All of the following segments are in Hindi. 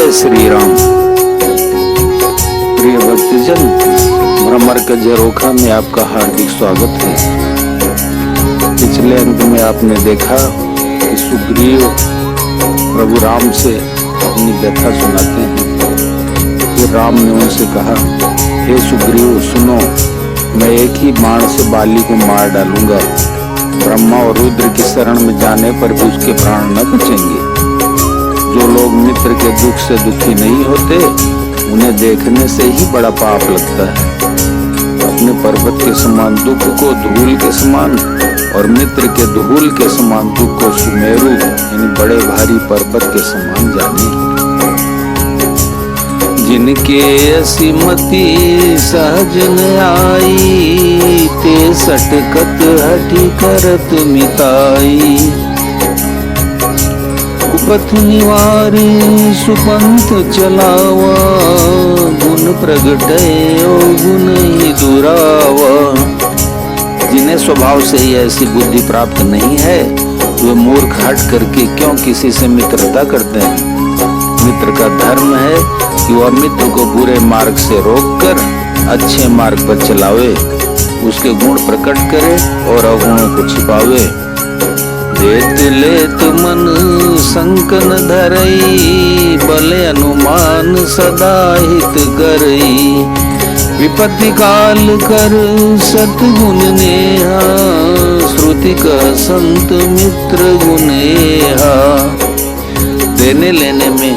जय श्री राम। प्रिय भक्तजन, भ्रमर के झरोखा में आपका हार्दिक स्वागत है। पिछले अंक में आपने देखा कि सुग्रीव प्रभु राम से अपनी व्यथा सुनाते हैं। फिर राम ने उनसे कहा, हे सुग्रीव सुनो, मैं एक ही बाण से बाली को मार डालूंगा। ब्रह्मा और रुद्र की शरण में जाने पर भी उसके प्राण न बचेंगे। जो लोग मित्र के दुख से दुखी नहीं होते, उन्हें देखने से ही बड़ा पाप लगता है। अपने पर्वत के समान दुख को धूल के समान और मित्र के धूल के समान दुख को सुमेरु यानी बड़े भारी पर्वत के समान जाने। जिनके असीमति सहज न आई, ते सटकत हठी करत मिताई। कुपथ निवारी सुपंथ चलावा, गुण प्रगटय गुण ही दुरावा। जिन्हें स्वभाव से ही ऐसी बुद्धि प्राप्त नहीं है, वे मूर्ख हट करके क्यों किसी से मित्रता करते हैं। मित्र का धर्म है कि वह मित्र को बुरे मार्ग से रोककर अच्छे मार्ग पर चलावे, उसके गुण प्रकट करे और अवगुणों को छिपावे। लेत लेत मन संकन धरई, बले अनुमान सदा हित करई। विपत्ति काल कर सतगुण नेहा, श्रुति कह संत मित्र गुनेहा। देने लेने में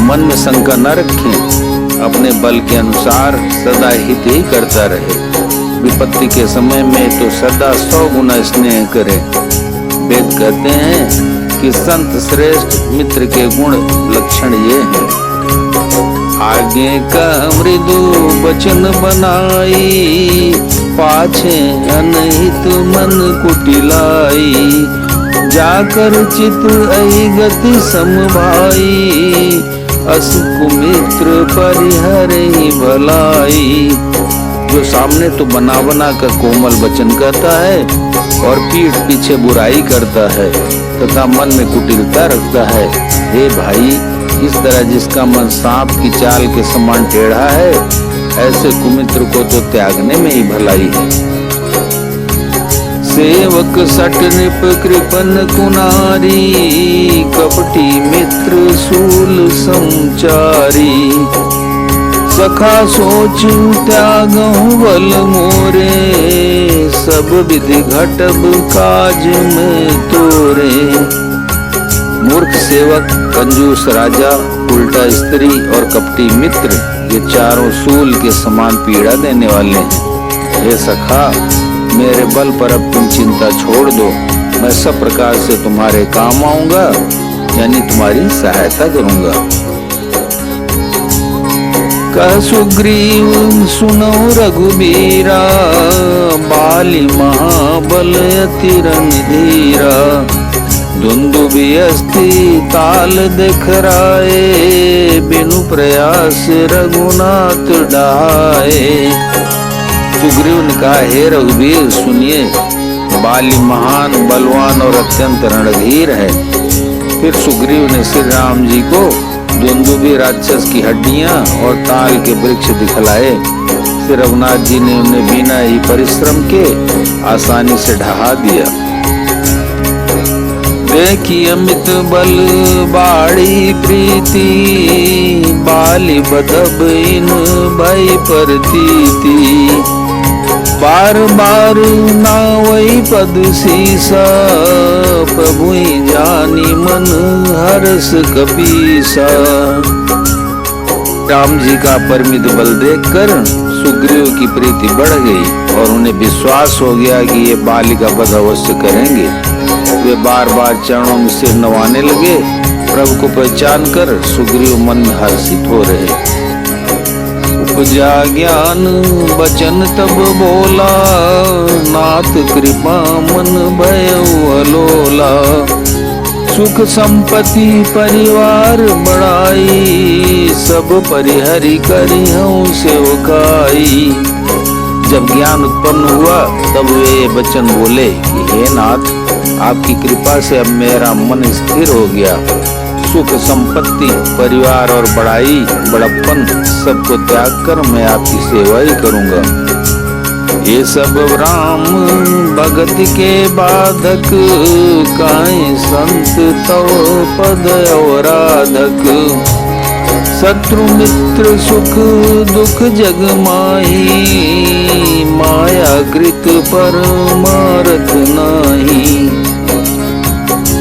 मन में शंका न रखें, अपने बल के अनुसार सदा हित ही करता रहे। विपत्ति के समय में तो सदा 100 गुना स्नेह करे। वेद कहते हैं कि संत श्रेष्ठ मित्र के गुण लक्षण ये हैं। आगे का मृदु वचन बनाई, पाछे अनहित मन कुटिलाई। जाकर चित अहि गति समभाई, अस कुमित्र परिहरहि भलाई। जो सामने तो बना बना कर कोमल वचन कहता है और पीठ पीछे बुराई करता है तथा मन में कुटिलता रखता है। हे भाई, इस तरह जिसका मन सांप की चाल के समान टेढ़ा है, ऐसे कुमित्र को तो त्यागने में ही भलाई है। सेवक सट निप कृपन कुनारी, कपटी मित्र सूल संचारी। सखा सोच त्यागहु बल मोरे, सब विधि घटब काज में तोरे। मूर्ख सेवक, कंजूस राजा, उल्टा स्त्री और कपटी मित्र, ये चारों सूल के समान पीड़ा देने वाले हैं। हे सखा, मेरे बल पर अब तुम चिंता छोड़ दो। मैं सब प्रकार से तुम्हारे काम आऊंगा, यानी तुम्हारी सहायता करूंगा। कह सुग्रीव सुनो रघुबीरा, बाली महाबल अति रणधीरा। दुंदुभि अस्ति ताल दिखराए, बिनु प्रयास रघुनाथ ढाए। सुग्रीव ने कहा, हे रघुवीर सुनिए, बाली महान बलवान और अत्यंत रणधीर है। फिर सुग्रीव ने श्री राम जी को दुंदुभि राक्षस की हड्डियां और ताल के वृक्ष दिखलाए। फिर रघुनाथ जी ने उन्हें बिना ही परिश्रम के आसानी से ढहा दिया। देखी अमित बल बाड़ी प्रीति, बाली बधब इन भई प्रतीति। बार बार नावई पद सीसा, प्रभु जानी मन हर्ष कपीसा। राम जी का परिमित बल देखकर सुग्रीव की प्रीति बढ़ गई और उन्हें विश्वास हो गया कि ये बाली का वध अवश्य करेंगे। वे बार बार चरणों में सिर नवाने लगे। प्रभु को पहचान कर सुग्रीव मन में हर्षित हो रहे। उपजा ज्ञान बचन तब बोला, नाथ कृपा मन भयउ अलोला। सुख संपत्ति परिवार बढ़ाई, सब परिहरि करिहउँ सेवकाई। जब ज्ञान उत्पन्न हुआ तब वे वचन बोले कि हे नाथ, आपकी कृपा से अब मेरा मन स्थिर हो गया। सुख संपत्ति, परिवार और बड़ाई बड़प्पन सबको त्याग कर मैं आपकी सेवा ही करूंगा। ये सब राम भगत के बाधक, काहे संत तव पद अवराधक। शत्रु मित्र सुख दुख जग माही, माया कृत परमारथ नाही।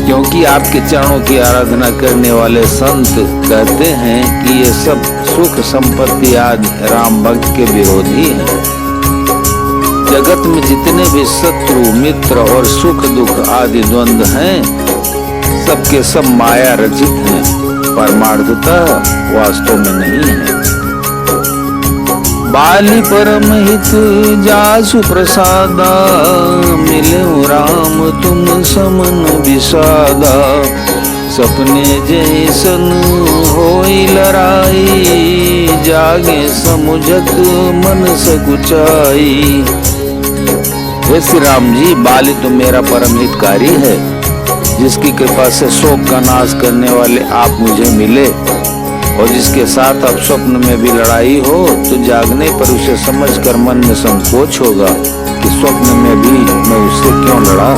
क्योंकि आपके चरणों की आराधना करने वाले संत कहते हैं कि ये सब सुख संपत्ति आदि राम भक्त के विरोधी हैं। जगत में जितने भी शत्रु मित्र और सुख दुख आदि द्वंद्व हैं, सबके सब माया रचित हैं, परमार्थतः वास्तव में नहीं है। बाली परम हित जासु प्रसादा, मिले राम तुम समन विषादा। सपने जैसन होई लड़ाई, जागे समुझत मन सकुचाई। हे श्री राम जी, बाली तो मेरा परम हितकारी है, जिसकी कृपा से शोक का नाश करने वाले आप मुझे मिले, और जिसके साथ अब स्वप्न में भी लड़ाई हो तो जागने पर उसे समझकर मन में संकोच होगा कि स्वप्न में भी मैं उससे क्यों लड़ा।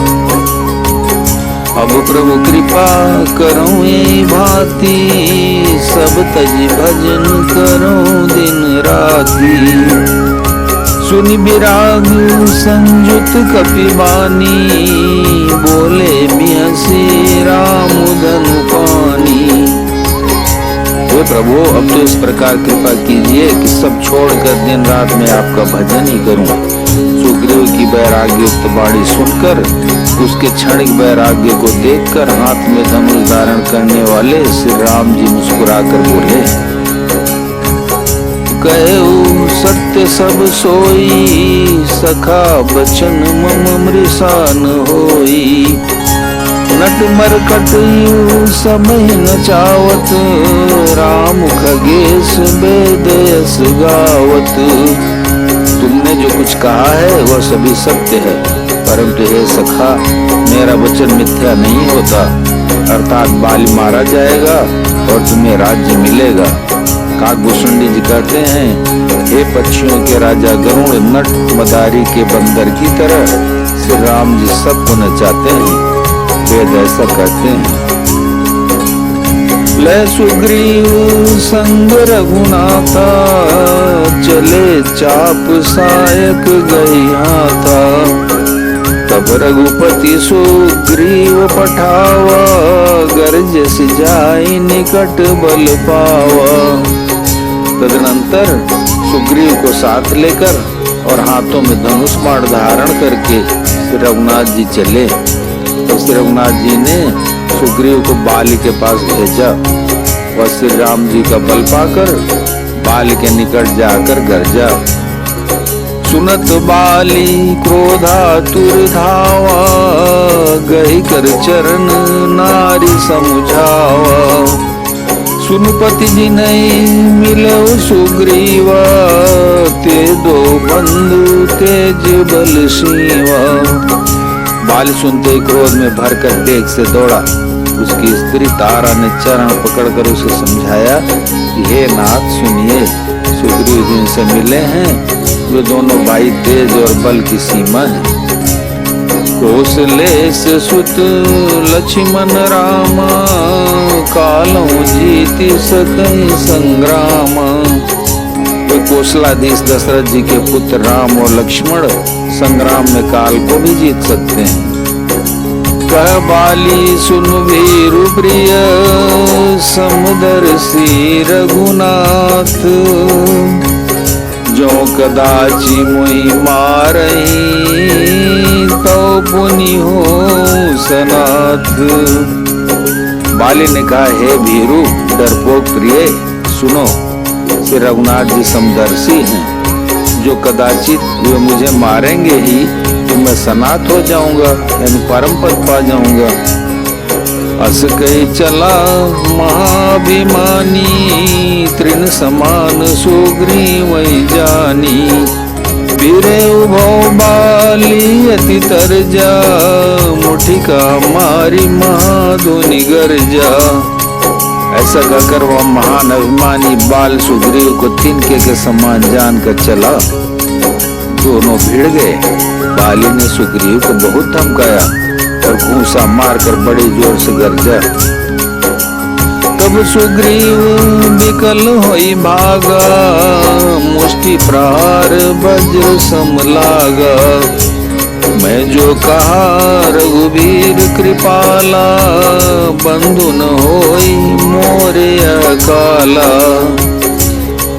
अब प्रभु कृपा करूं यही भांति, सब तज भजन करूं दिन राति। सुनि विराग संयुत कपिबानी, बोले बिहसी राम धनु पानी। हे प्रभु, अब तो इस प्रकार कृपा कीजिए कि सब छोड़कर दिन रात में आपका भजन ही करूं। सुग्रीव की वैराग्युक्त वाणी सुनकर, उसके क्षणिक वैराग्य को देखकर हाथ में धनुष धारण करने वाले श्री राम जी मुस्कुराकर बोले, कहू सत्य सब सोई, सखा बचन मम मृषान होई। नट मरकट यू समय न चावत, राम खगेश वेद यस गावत। तुमने जो कुछ कहा है वह सभी सत्य है, परंतु हे सखा, मेरा वचन मिथ्या नहीं होता। अर्थात बाली मारा जाएगा और तुम्हें राज्य मिलेगा। काकभूषुंडी जी कहते हैं, हे पक्षियों के राजा गरुड़, नट मदारी के बंदर की तरह श्री राम जी सब होना चाहते हैं। वेद ऐसा कहते हैं। ले सुग्रीव संग रघुनाथा, चले चाप सायक गया था। तब रघुपति सुग्रीव पठावा, गर्जस जाई निकट बल पावा। तदनंतर सुग्रीव को साथ लेकर और हाथों में धनुष बाण धारण करके श्री रघुनाथ जी चले। तो श्री रघुनाथ जी ने सुग्रीव को बाली के पास भेजा। वह श्री राम जी का बल पाकर बाली के निकट जाकर गरजा। सुनत बाली क्रोधातुर धावा, गही कर चरण नारी समुझावा। सुनपति जी नहीं मिलो सुग्रीवा, ते दो बंधु तेज बल सीवा। बाली सुनते ही क्रोध में भरकर तेज से दौड़ा। उसकी स्त्री तारा ने चरण पकड़कर उसे समझाया कि हे नाथ सुनिए, सुग्रीव जिनसे मिले हैं वे दोनों भाई तेज और बल की सीमा है। कौशलेश सुत लक्ष्मण रामा, कालों जीति सकई संग्रामा। वे कौशलाधीश दशरथ जी के पुत्र राम और लक्ष्मण संग्राम में काल को भी जीत सकते हैं। कह बाली सुन वीरु प्रिय, समदर्शी रघुनाथ। जो कदाचि मोहि मारही, तो पुनि हो सनाथ। बाली ने कहा, हे भीरु डरपोक प्रिय, सुनो, श्री रघुनाथ जी समदर्शी हैं। जो कदाचित वे मुझे मारेंगे ही तो मैं सनाथ हो जाऊंगा, यानी परम पद पा जाऊंगा। अस कही चला महाभिमानी, तृण समान सुग्रीव जानी। फिरे उभो बाली अति तरजा, मुठिका मारी महाधुनि गर्जा। ऐसा कहकर वह महान अभिमानी बाल सुग्रीव को तिनके के समान जानकर चला। दोनों भिड़ गए। बाली ने सुग्रीव को बहुत धमकाया और घूंसा मारकर बड़े जोर से गरजा। तब सुग्रीव विकल होई भागा, मुष्टि प्रहार वज्र सम लागा। मैं जो कहा रघुवीर कृपाला, बंधु न होई मोरे अकाला।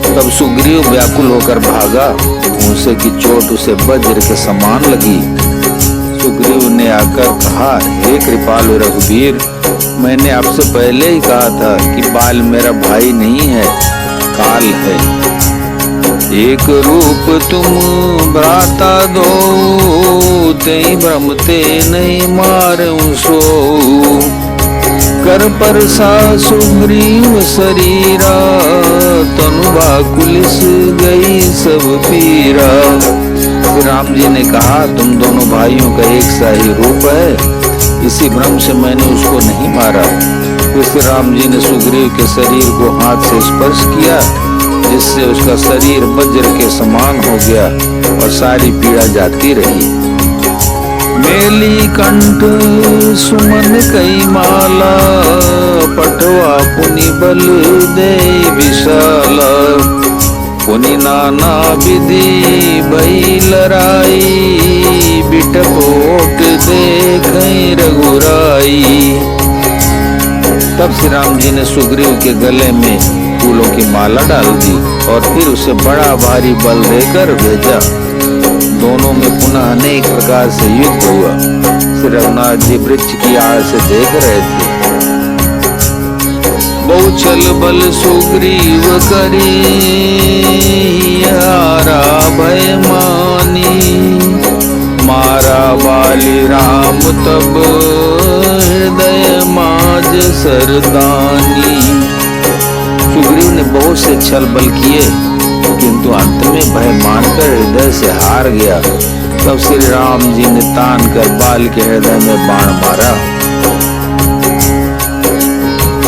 तब सुग्रीव व्याकुल होकर भागा। घूंसे की चोट उसे वज्र के समान लगी। सुग्रीव ने आकर कहा, हे कृपालु रघुवीर, मैंने आपसे पहले ही कहा था कि बाल मेरा भाई नहीं है, काल है। एक रूप तुम भ्राता दो, तेई भ्रमते नहीं मारूं सो। कर परसा सुग्रीव शरीरा, तनु बाकुलिस गई सब पीरा। राम जी ने कहा, तुम दोनों भाइयों का एक सा ही रूप है, इसी भ्रम से मैंने उसको नहीं मारा। फिर राम जी ने सुग्रीव के शरीर को हाथ से स्पर्श किया, जिससे उसका शरीर वज्र के समान हो गया और सारी पीड़ा जाती रही। मेली कंठ सुमन कई माला, पटवा पुनि बल दे विशाला। पुनि नाना विधि भई लड़ाई, बिटपोट देखई रघुराई। तब श्री राम जी ने सुग्रीव के गले में फूलों की माला डाल दी और फिर उसे बड़ा भारी बल देकर भेजा। दोनों में पुनः अनेक प्रकार से युद्ध हुआ। श्री रघुनाथ जी वृक्ष की आड़ से देख रहे थे। बहुचल बल सुग्रीव करी, हारा भय मानी। मारा बाली राम तब, हृदय माज सरदानी। सुग्रीव ने बहुत से छल बल किए, किंतु अंत में भय मानकर हृदय से हार गया। तब श्री राम जी ने तान कर बाल के हृदय में बाण मारा।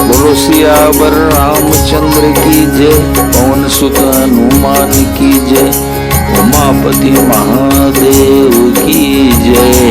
बोलो सियावर रामचंद्र की जय, पवन सुत हनुमान की जय, उमापति महादेव की जय।